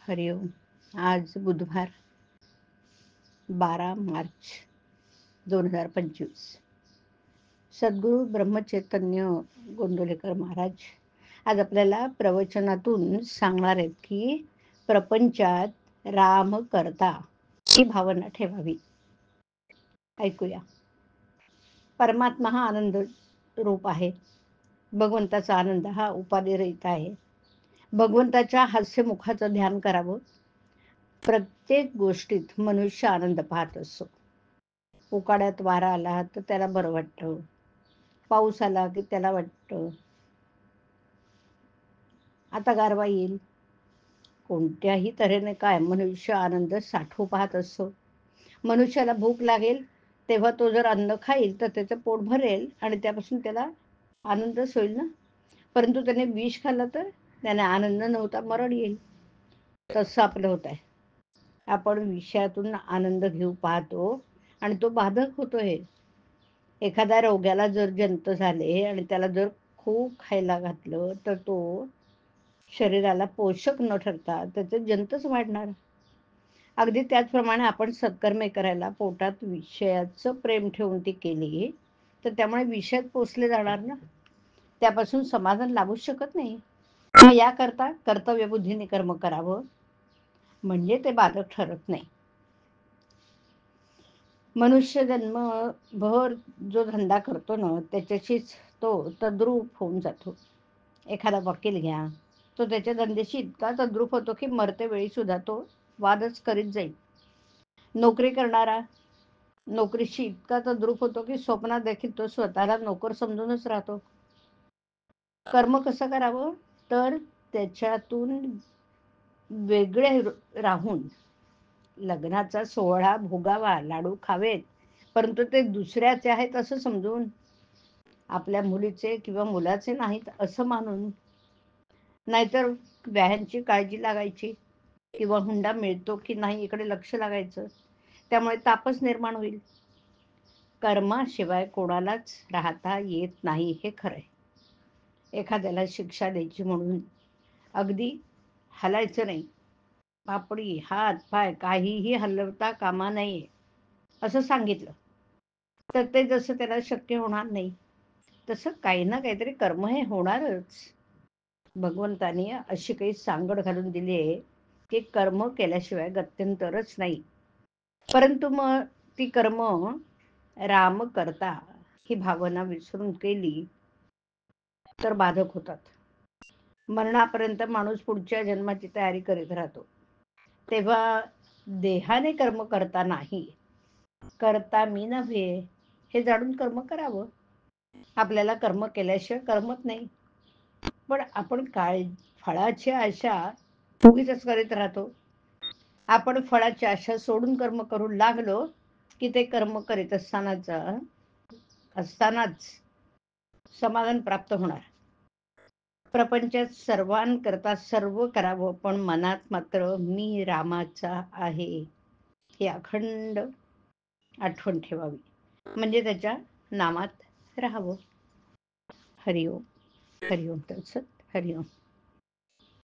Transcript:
हरिओम. आज बुधवार 12 मार्च 2025. सद्गुरू ब्रह्मचैतन्य गोंदवलेकर महाराज आज आपल्याला प्रवचनातून सांगणार आहेत की प्रपंचात राम करता ही भावना ठेवावी. ऐकूया. परमात्मा हा आनंद रूप आहे. भगवंताचा आनंद हा उपाधिरहित आहे. भगवंताच्या हास्यमुखाचं ध्यान करावं. प्रत्येक गोष्टीत मनुष्य आनंद पाहत असतो. उकाड्यात वारा आला तर त्याला बरं वाटतं. पाऊस आला की त्याला वाटतं आता गारवा येईल. कोणत्याही तऱ्हेने काय मनुष्य आनंद साठवू पाहत असतो. मनुष्याला भूक लागेल तेव्हा तो जर अन्न खाईल तर त्याचं पोट भरेल आणि त्यापासून त्याला आनंदच होईल ना. परंतु त्याने विष खाल्लं तर त्याने आनंद नव्हता, मरण येईल. तसं आपलं होत आहे. आपण विषयातून आनंद घेऊ पाहतो आणि तो बाधक होतोय. एखाद्या रोग्याला जर जंत झाले आणि त्याला जर खूप खायला घातलं तर तो शरीराला पोषक न ठरता त्याचे जंतच वाढणार. अगदी त्याचप्रमाणे आपण सत्कर्मे करायला पोटात विषयाचं प्रेम ठेवून ती केली तर त्यामुळे विषयात पोचले जाणार ना. त्यापासून समाधान लाभूच शकत नाही. मग याकरता कर्तव्य बुद्धीने कर्म करावं म्हणजे ते बाधक ठरत नाही. मनुष्य जन्मभर जो धंदा करतो ना त्याच्याशीच तो तद्रूप होऊन जातो. एखादा वकील घ्या, तो त्याच्या धंद्याशी इतका तद्रूप होतो की मरते वेळी सुद्धा तो वादच करीत जाईल. नोकरी करणारा नोकरीशी इतका तद्रूप होतो की स्वप्नात देखील तो स्वतःला नोकर समजूनच राहतो. कर्म कसं करावं तर त्याच्यातून वेगळे राहून लग्नाचा सोहळा भोगावा, लाडू खावेत, परंतु ते दुसऱ्याचे आहेत असं समजून, आपल्या मुलीचे किंवा मुलाचे नाहीत असं मानून. नाहीतर व्याह्यांची काळजी लागायची किंवा हुंडा मिळतो की नाही इकडे लक्ष लागायचं. त्यामुळे तापच निर्माण होईल. कर्माशिवाय कोणालाच राहता येत नाही हे खरंय. एखाद्याला शिक्षा द्यायची म्हणून अगदी हलायचं नाही. पापडी, हात, पाय काहीही हलवता कामा नये असं सांगितलं तर ते जसं त्याला शक्य होणार नाही तसं काही ना काहीतरी कर्म हे होणारच. भगवंतानी अशी काही सांगड घालून दिली आहे की कर्म केल्याशिवाय गत्यंतरच नाही. परंतु मग ती कर्म राम करता ही भावना विसरून केली तर बाधक होतात. मरणापर्यंत माणूस पुढच्या जन्माची तयारी करीत राहतो. तेव्हा देहाने कर्म करता नाही, करता मी नव्हे हे जाणून कर्म करावं. आपल्याला कर्म केल्याशिवाय करमत नाही. पण आपण काय फळाची आशा उगीच करीत राहतो. आपण फळाची आशा सोडून कर्म करू लागलो की ते कर्म करीत असतानाच समाधान प्राप्त होणार. प्रपंचात सर्वांकरता सर्व करावं पण मनात मात्र मी रामाचा आहे ही अखंड आठवण ठेवावी. म्हणजे त्याच्या नामात राहावं. हरिओम. हरिओम तत्सत. हरिओम.